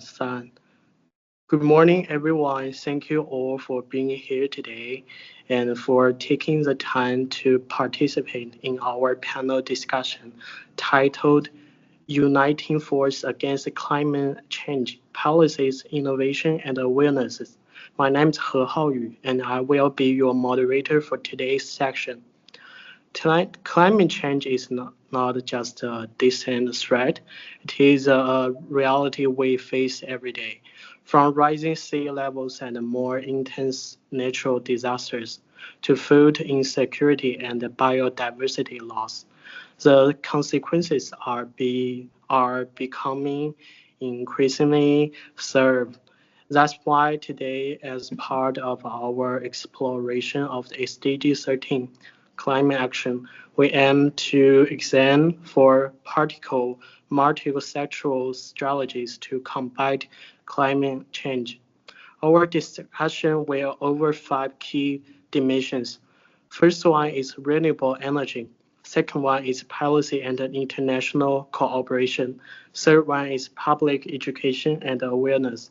sun. Good morning, everyone. Thank you all for being here today and for taking the time to participate in our panel discussion titled Uniting Force Against Climate Change Policies, Innovation, and Awarenesses. My name is He Haoyu, and I will be your moderator for today's section. Tonight, climate change is not just a distant threat, it is a reality we face every day. From rising sea levels and more intense natural disasters to food insecurity and biodiversity loss, the consequences are becoming increasingly severe. That's why today, as part of our exploration of the SDG 13 climate action, we aim to examine for particle multisectoral strategies to combat climate change. Our discussion will over five key dimensions. First one is renewable energy. Second one is policy and international cooperation. Third one is public education and awareness.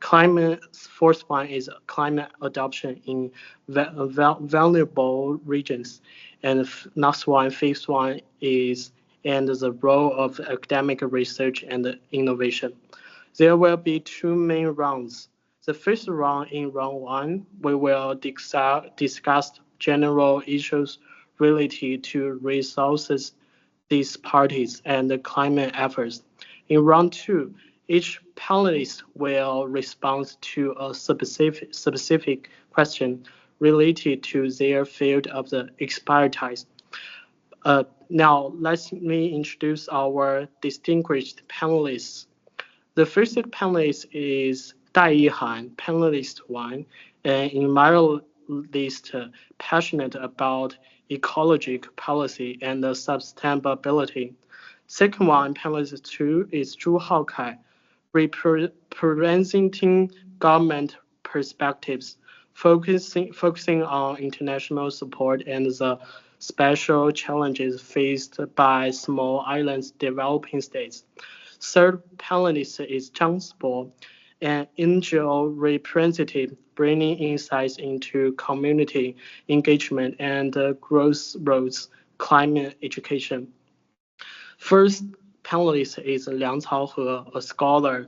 Fourth one is climate adoption in vulnerable regions. And fifth one is and the role of academic research and innovation. There will be two main rounds. The first round, in round one, we will discuss general issues related to resources, these parties, and the climate efforts. In round two, each panelist will respond to a specific question related to their field of the expertise. Now, let me introduce our distinguished panelists. The first panelist is Dai Yihan, panelist one, an environmentalist passionate about ecological policy and sustainability. Second one, panelist two, is Zhu Haokai, representing government perspectives, focusing on international support and the special challenges faced by small islands developing states. Third panelist is Zhang Zibo, an NGO representative bringing insights into community engagement and grassroots climate education. First panelist is Liang Caohe, a scholar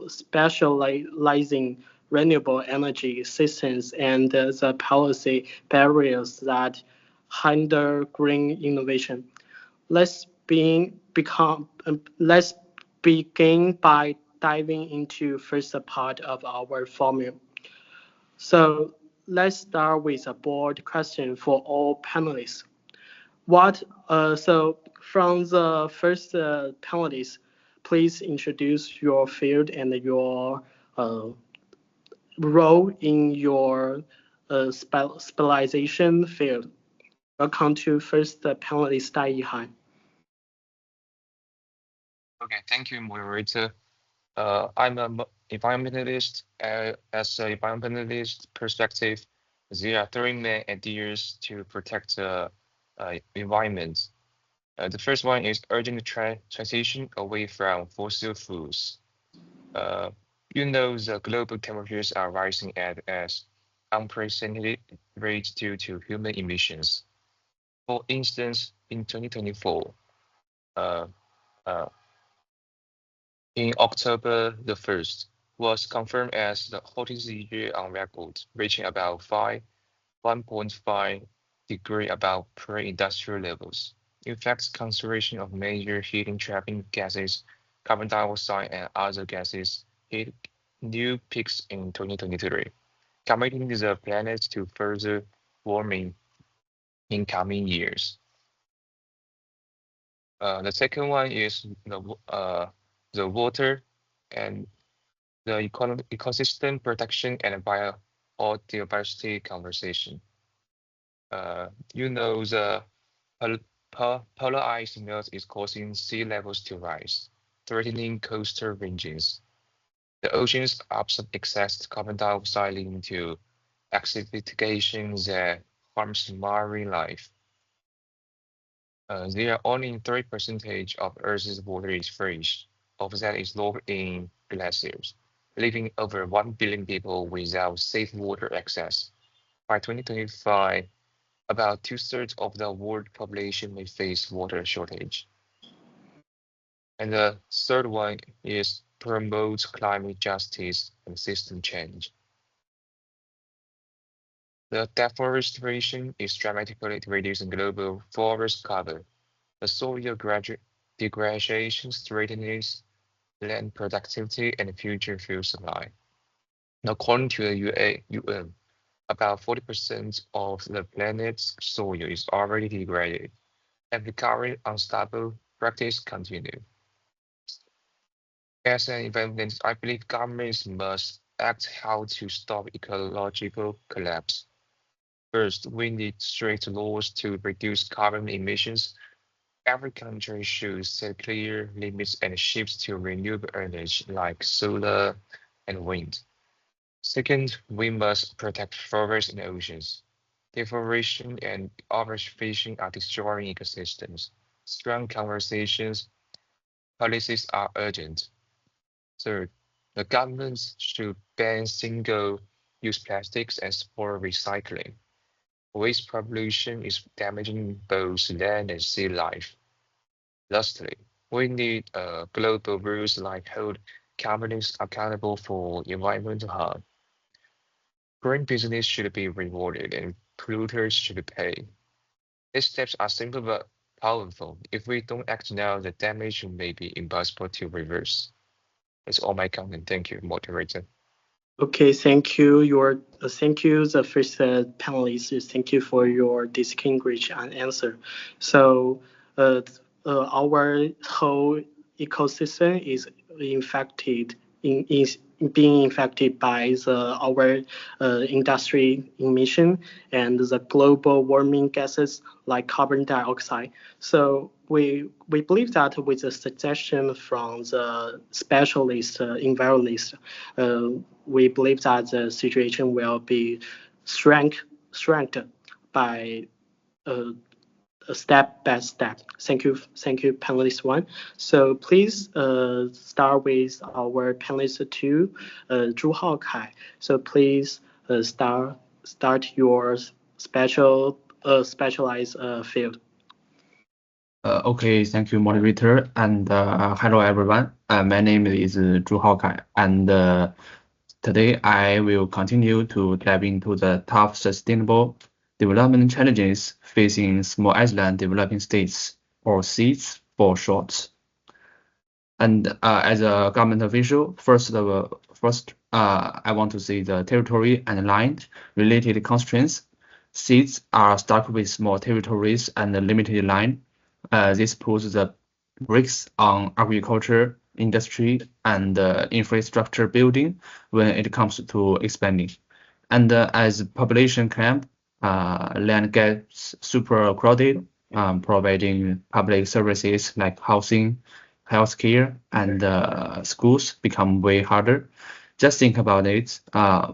specializing renewable energy systems and the policy barriers that hinder green innovation. Let's let's begin by diving into first part of our formula. So let's start with a board question for all panelists. So from the first panelist, please introduce your field and your uh, role in your specialization field. Welcome to first panelist Dai Yihan. Okay, thank you, moderator. I'm a environmentalist. As an environmentalist perspective, there are three main ideas to protect the environment. The first one is urgent transition away from fossil fuels. The global temperatures are rising at an unprecedented rate due to human emissions. For instance, in 2024, uh, uh, in October the 1st, was confirmed as the hottest year on record, reaching about 1.5 degree above pre-industrial levels. In fact, concentration of major heating trapping gases, carbon dioxide, and other gases hit new peaks in 2023, committing the planet to further warming in coming years. The second one is the water and the ecosystem protection and biodiversity conversation. The polar ice melt is causing sea levels to rise, threatening coastal ranges. The oceans absorb excess carbon dioxide, leading to acidification that harms marine life. There are only 3% of Earth's water is fresh, of that is lower in glaciers, leaving over 1 billion people without safe water access. By 2025, about two-thirds of the world population may face water shortage. And the third one is promote climate justice and system change. The deforestation is dramatically reducing global forest cover. The soil degradation threatens land productivity and future fuel supply. According to the UN, about 40% of the planet's soil is already degraded, and the current unstable practice continue. As an environmentalist, I believe governments must act how to stop ecological collapse. First, we need strict laws to reduce carbon emissions. Every country should set clear limits and shifts to renewable energy like solar and wind. Second, we must protect forests and oceans. Deforestation and overfishing are destroying ecosystems. Strong conversations, policies are urgent. Third, the governments should ban single-use plastics and support recycling. Waste pollution is damaging both land and sea life. Lastly, we need global rules like hold companies accountable for environmental harm. Green business should be rewarded and polluters should pay. These steps are simple but powerful. If we don't act now, the damage may be impossible to reverse. That's all my comment. Thank you, moderator. Okay, thank you. Thank you, the first panelists. Thank you for your distinguished answer. So, our whole ecosystem is infected is being infected by our industry emission and the global warming gases like carbon dioxide. So we believe that with the suggestion from the specialist environmentalists, we believe that the situation will be strengthened by step by step. Thank you, panelist one. So please start with our panelist two, Zhu Haokai. So please start your specialized field. Okay, thank you, moderator, and hello everyone. My name is Zhu Haokai, and today I will continue to dive into the tough sustainable development challenges facing small island developing states, or SEADs for short. And as a government official, first, I want to say the territory and land related constraints. SEADs are stuck with small territories and limited land. This puts the brakes on agriculture, industry, and infrastructure building when it comes to expanding. And as population climb, land gets super crowded, providing public services like housing, healthcare, and schools become way harder. Just think about it.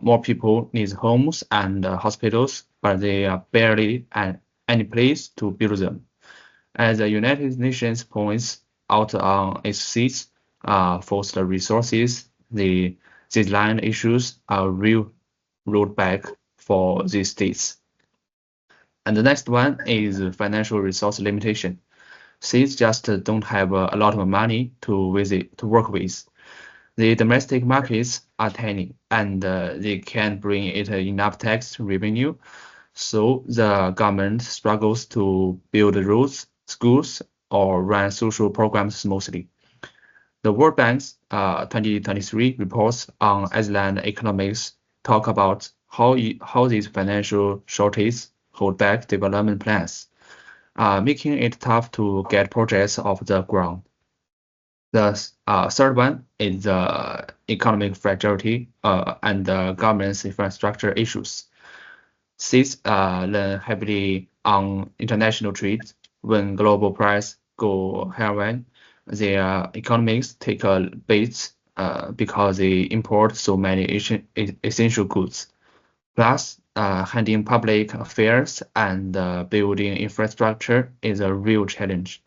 More people need homes and hospitals, but they are barely at any place to build them. As the United Nations points out on its seats, forced resources, these land issues are real roadback for these states. And the next one is financial resource limitation. States just don't have a lot of money to work with. The domestic markets are tiny, and they can't bring it enough tax revenue. So the government struggles to build roads, schools, or run social programs smoothly. The World Bank's 2023 reports on island economics talk about how these financial shortages hold back development plans, making it tough to get projects off the ground. The third one is the economic fragility and the government's infrastructure issues. States lean heavily on international trade. When global prices go higher, their economics take a beat because they import so many essential goods. Plus, handling public affairs and building infrastructure is a real challenge.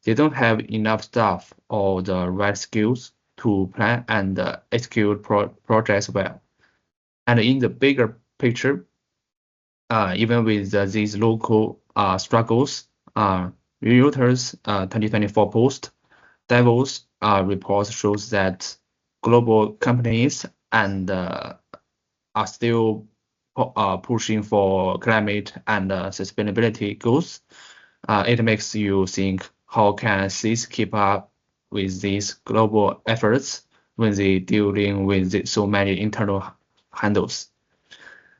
They don't have enough staff or the right skills to plan and execute projects well. And in the bigger picture, even with these local struggles, Reuters 2024 post Davos report shows that global companies and are still pushing for climate and sustainability goals. It makes you think, how can cities keep up with these global efforts when they dealing with so many internal handles?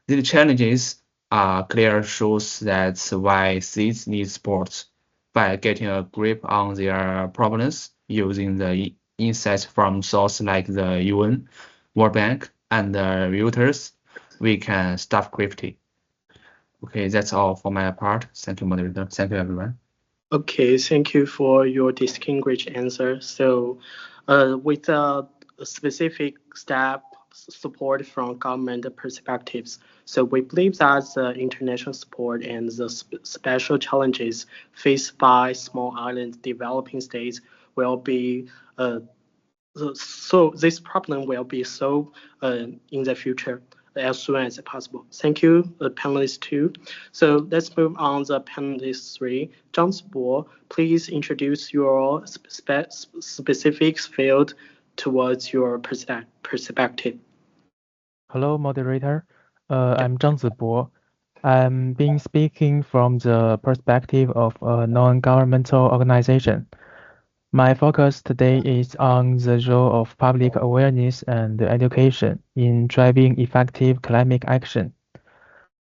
These challenges are clear shows that why cities need support. By getting a grip on their problems, using the insights from sources like the UN, World Bank, and Reuters, we can stop quickly. Okay, that's all for my part. Thank you, moderator. Thank you, everyone. Okay, thank you for your distinguished answer. So, with a specific step support from government perspectives, so we believe that the international support and the special challenges faced by small island developing states will be so this problem will be solved in the future as soon as possible. Thank you, panelists two. So let's move on to panelist three. Zhang Zibo, please introduce your specific field towards your perspective. Hello, moderator. I'm Zhang Zibo. I'm been speaking from the perspective of a non-governmental organization. My focus today is on the role of public awareness and education in driving effective climate action.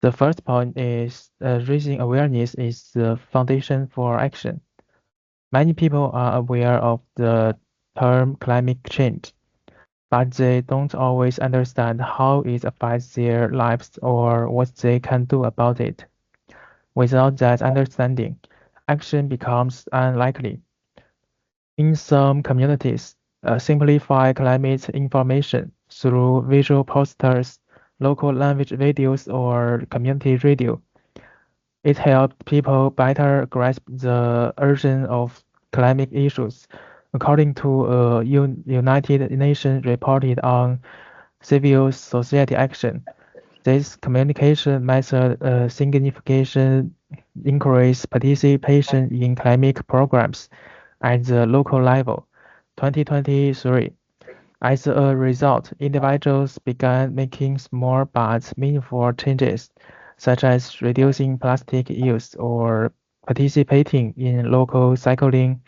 The first point is raising awareness is the foundation for action. Many people are aware of the term climate change, but they don't always understand how it affects their lives or what they can do about it. Without that understanding, action becomes unlikely. In some communities, simplify climate information through visual posters, local language videos, or community radio. It helps people better grasp the urgency of climate issues. According to a United Nations report on civil society action, this communication method significantly increase participation in climate programs at the local level. 2023. As a result, individuals began making small but meaningful changes, such as reducing plastic use or participating in local recycling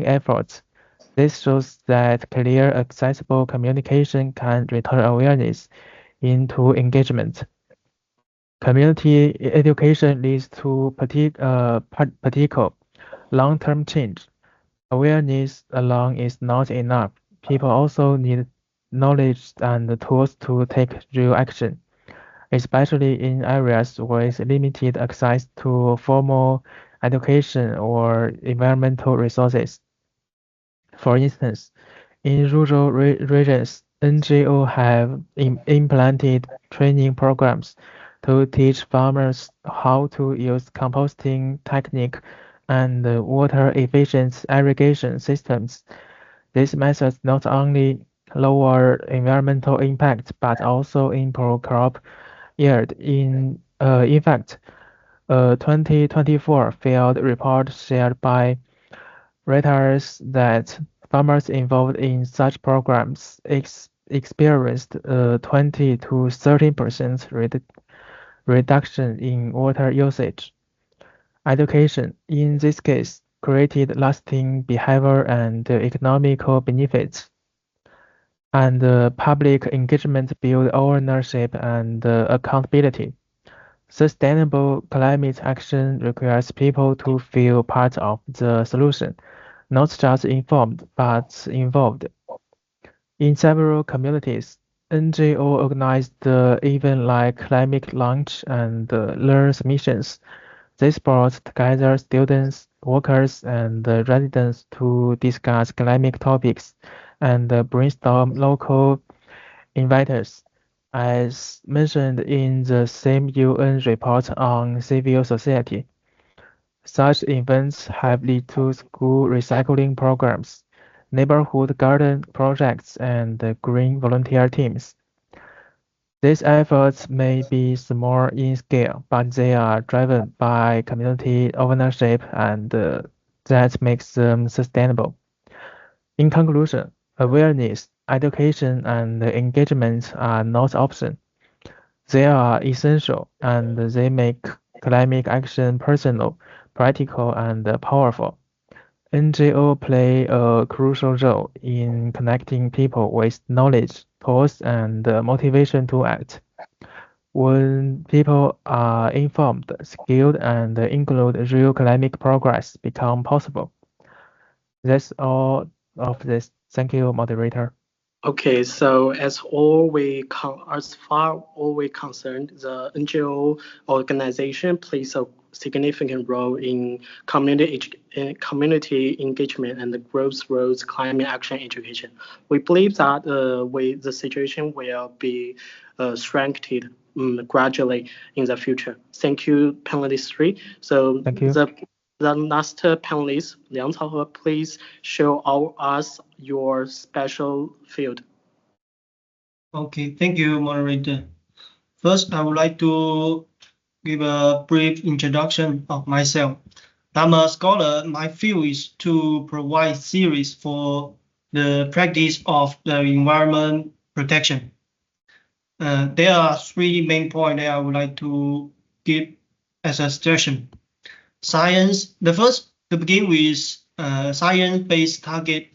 efforts. This shows that clear, accessible communication can return awareness into engagement. Community education leads to practical, long-term change. Awareness alone is not enough. People also need knowledge and tools to take real action, especially in areas with limited access to formal education or environmental resources. For instance, in rural regions, NGOs have implemented training programs to teach farmers how to use composting technique and water-efficient irrigation systems. These methods not only lower environmental impact but also improve crop yield. In fact, a 2024 field report shared by Reuters that farmers involved in such programs experienced a 20 to 30% reduction in water usage. Education, in this case, created lasting behavior and economical benefits. And public engagement build ownership and accountability. Sustainable climate action requires people to feel part of the solution, not just informed, but involved. In several communities, NGO organized events like climate lunch and learn missions. This brought together students, workers, and residents to discuss climate topics and brainstorm local innovators. As mentioned in the same UN report on civil society, Such events have led to school recycling programs, neighborhood garden projects, and green volunteer teams. These efforts may be small in scale, but they are driven by community ownership and that makes them sustainable. In conclusion, awareness, education, and engagement are not options. They are essential, and they make climate action personal, practical, and powerful. NGO play a crucial role in connecting people with knowledge, tools, and motivation to act. When people are informed, skilled, and include, real climate progress become possible. That's all of this. Thank you, moderator. Okay, so as far all we concerned, the NGO organization plays a significant role in community engagement and the grassroots climate action education. We believe that the situation will be strengthened gradually in the future. Thank you, panelists three. So Thank you. the last panelist, Liang Caohe, please show us your special field. Okay, thank you, moderator. First, I would like to give a brief introduction of myself. I'm a scholar. My field is to provide theories for the practice of the environment protection. There are three main points that I would like to give as a suggestion. Science. The first to begin with, science-based target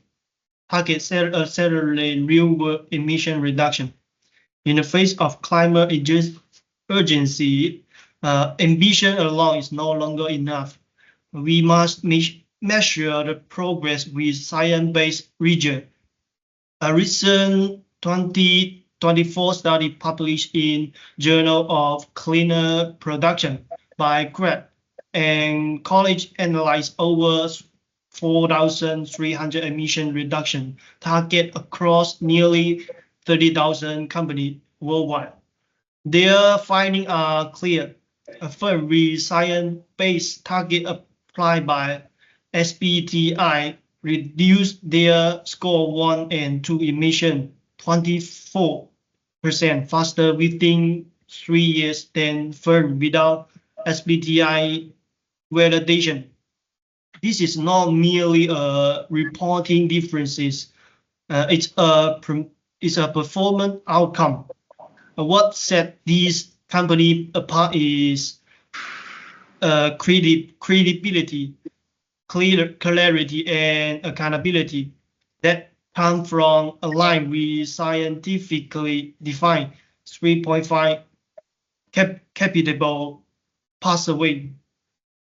accelerate real-world emission reduction. In the face of climate urgency, ambition alone is no longer enough. We must measure the progress with science-based rigor. A recent 2024 study published in Journal of Cleaner Production by Grab and college analyzed over 4,300 emission reduction target across nearly 30,000 companies worldwide. Their findings are clear. A firm with science-based target applied by SBTi reduced their Scope 1 and 2 emission 24% faster within 3 years than firm without SBTi validation. This is not merely reporting differences. It's a performance outcome. What set these companies apart is credibility, clarity, and accountability that come from aligned with scientifically defined 3.5 capitable pathway.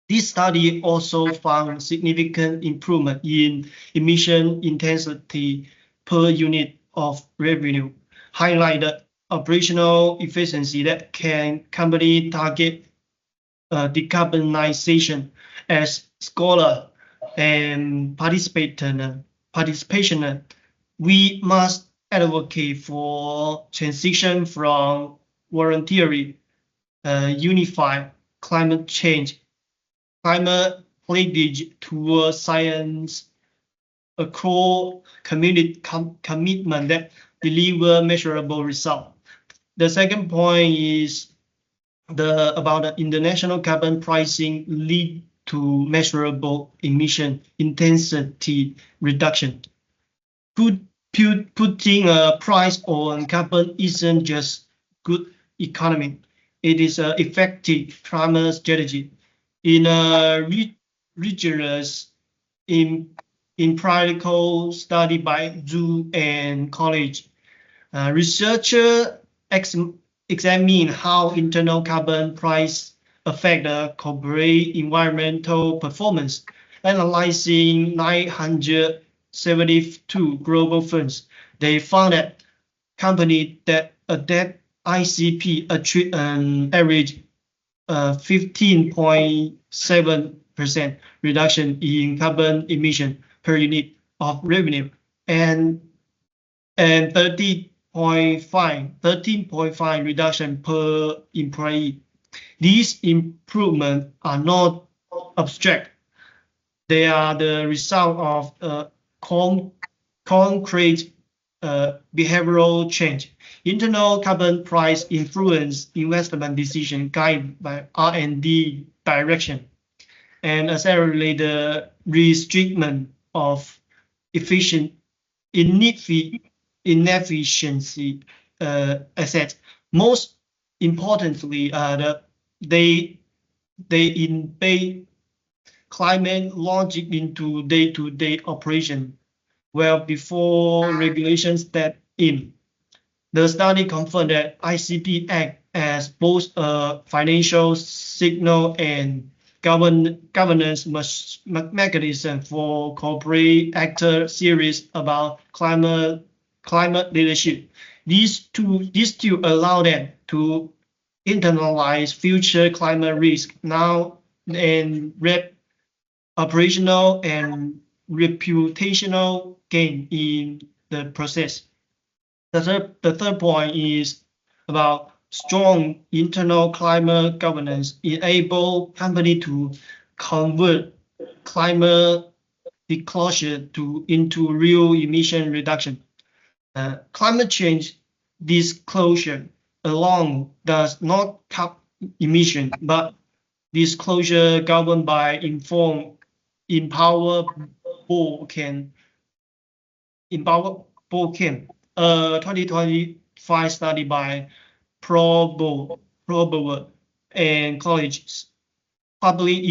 This study also found significant improvement in emission intensity per unit of revenue, highlight the operational efficiency that company target decarbonization. As scholar and participation, we must advocate for transition from voluntary unified climate pledge towards science across community commitment that deliver measurable results. The second point is about the international carbon pricing lead to measurable emission intensity reduction. Putting a price on carbon isn't just good economy. It is an effective climate strategy. In a rigorous empirical study by Zhu and college, researchers examine how internal carbon price affect the corporate environmental performance, analyzing 972 global firms. They found that companies that adapt ICP achieve an average 15.7% reduction in carbon emission per unit of revenue and 13.5 reduction per employee. These improvements are not abstract. They are the result of concrete behavioral change. Internal carbon price influence investment decision guided by R&D direction and accelerate the restriction of inefficiency assets. Most importantly, they embed climate logic into day-to-day operation, well before regulations step in. The study confirmed that ICP act as both a financial signal and governance mechanism for corporate actor serious about climate leadership. These two allow them to internalize future climate risk now and reap operational and reputational gain in the process. The third point is about strong internal climate governance enable company to convert climate disclosure into real emission reduction. Climate change disclosure alone does not cap emission, but disclosure governed by empower board can. 2025 study by Probo and colleagues published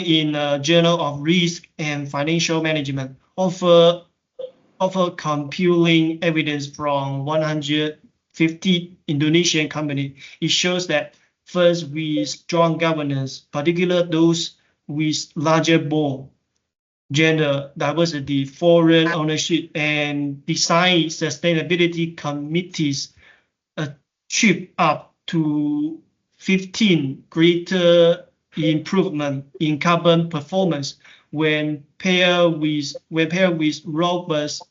in Journal of Risk and Financial Management offer compelling evidence from 150 Indonesian companies. It shows that first, with strong governance, particularly those with larger board, gender diversity, foreign ownership, and design sustainability committees achieve up to 15 greater improvement in carbon performance when paired with robust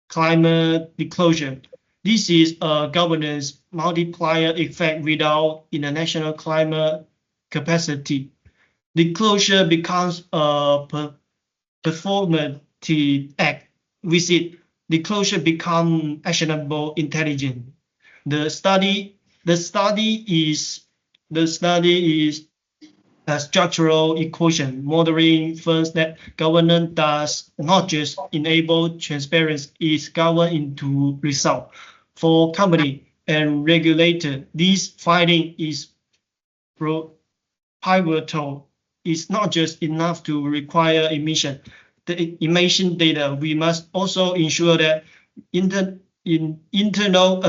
climate disclosure. This is a governance multiplier effect without international climate capacity. Disclosure becomes a performative act. With it, disclosure becomes actionable intelligence. The study is a structural equation modeling first that governance does not just enable transparency, it governs into result. For company and regulator, this finding is pivotal. It's not just enough to require emission. The emission data, we must also ensure that internal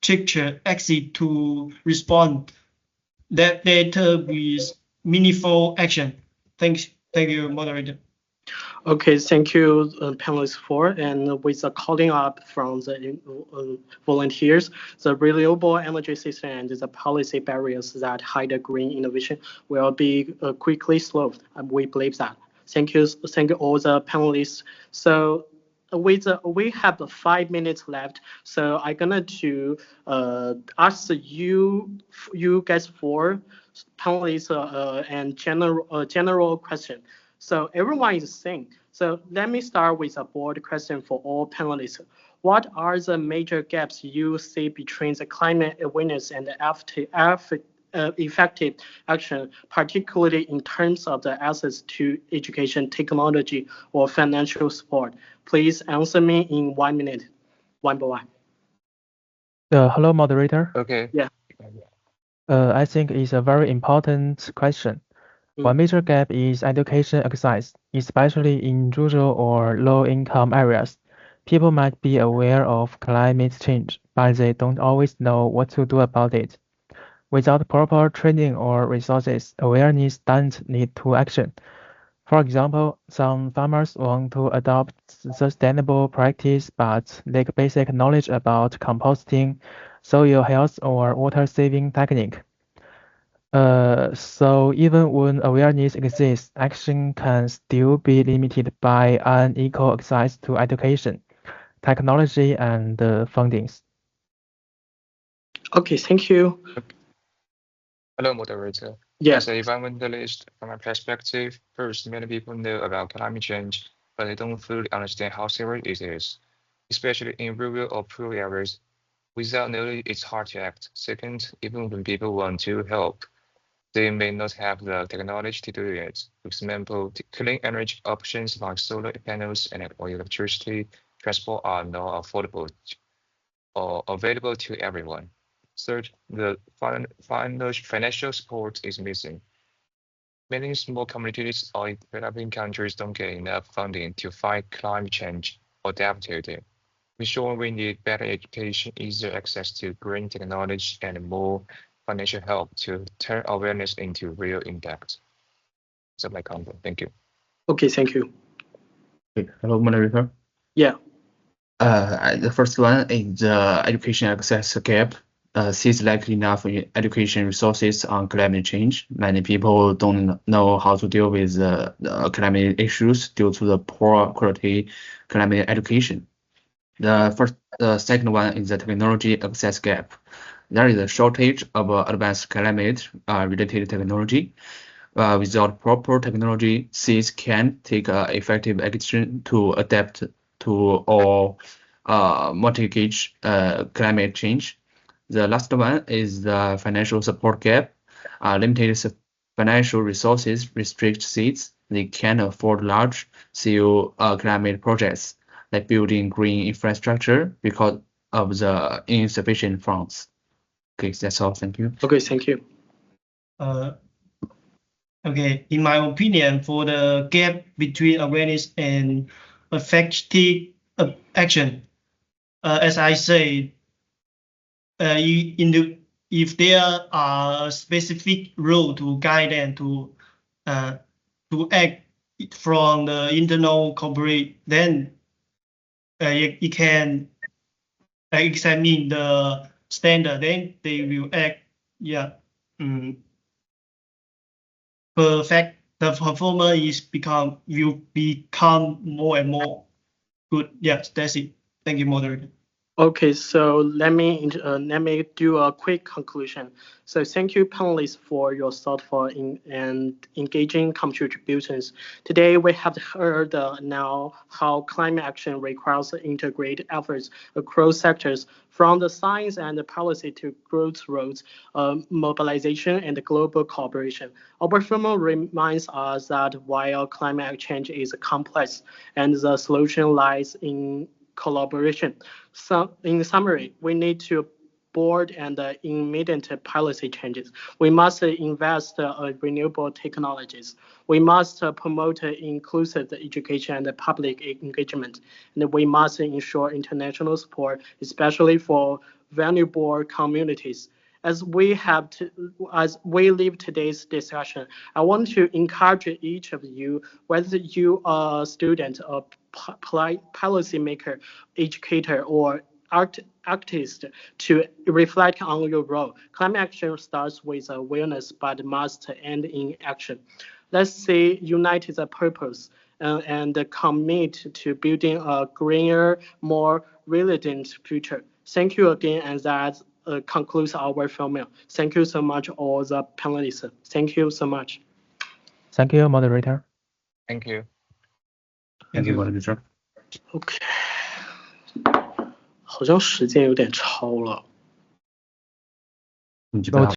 picture exit to respond that data with meaningful action. Thank you, moderator. Okay, thank you, panelists for, and with the calling up from the volunteers, the renewable energy system and the policy barriers that hide the green innovation will be quickly solved. We believe that. Thank you all the panelists. So we have 5 minutes left, so I'm gonna to ask you guys for panelists and general question. So everyone is saying. So let me start with a broad question for all panelists. What are the major gaps you see between the climate awareness and the effective action, particularly in terms of the access to education, technology, or financial support? Please answer me in 1 minute, one by one. Hello, moderator. Okay. Yeah. I think it's a very important question. One major gap is education access, especially in rural or low-income areas. People might be aware of climate change, but they don't always know what to do about it. Without proper training or resources, awareness doesn't lead to action. For example, some farmers want to adopt sustainable practice but lack basic knowledge about composting, soil health, or water-saving technique. So even when awareness exists, action can still be limited by unequal access to education, technology, and fundings. Okay, thank you. Hello, moderator. Yes. As an environmentalist, from my perspective, first, many people know about climate change, but they don't fully understand how serious it is, especially in rural or poor areas. Without knowledge, it's hard to act. Second, even when people want to help, they may not have the technology to do it. For example, the clean energy options like solar panels and electricity transport are not affordable or available to everyone. Third, the financial support is missing. Many small communities or developing countries don't get enough funding to fight climate change or adapt to it. In short, we need better education, easier access to green technology, and more financial help to turn awareness into real impact. So my comment. Thank you. Okay, thank you. Okay, hello, moderator. Yeah. The first one is the education access gap. Seems like enough education resources on climate change. Many people don't know how to deal with the climate issues due to the poor quality climate education. The second one is the technology access gap. There is a shortage of advanced climate related technology. Without proper technology, cities can take effective action to adapt to or mitigate climate change. The last one is the financial support gap. Limited financial resources restrict cities. They can't afford large-scale climate projects like building green infrastructure because of the insufficient funds. Okay, that's all. Thank you. Okay, thank you. Okay, in my opinion, for the gap between awareness and effective action, as I say, if there are specific rule to guide them to act from the internal corporate, then it can examine the standard, then they will act. Yeah. Perfect. The performance will become more and more good. Yes, that's it. Thank you, moderator. Okay, so let me do a quick conclusion. So thank you, panelists, for your thoughtful and engaging contributions. Today, we have heard now how climate action requires integrated efforts across sectors, from the science and the policy to grassroots mobilization and global cooperation. Our film reminds us that while climate change is complex and the solution lies in collaboration. So, in summary, we need to board and immediate policy changes. We must invest in renewable technologies. We must promote inclusive education and public engagement. And we must ensure international support, especially for vulnerable communities. As we leave today's discussion, I want to encourage each of you, whether you are a student, a policymaker, educator, or activist, to reflect on your role. Climate action starts with awareness, but must end in action. Let's stay united as purpose and commit to building a greener, more resilient future. Thank you again, and that concludes our film. Thank you so much, all the panelists. Thank you so much. Thank you, moderator. Thank you. Thank you, moderator. OK， 好像时间有点超了。你基本上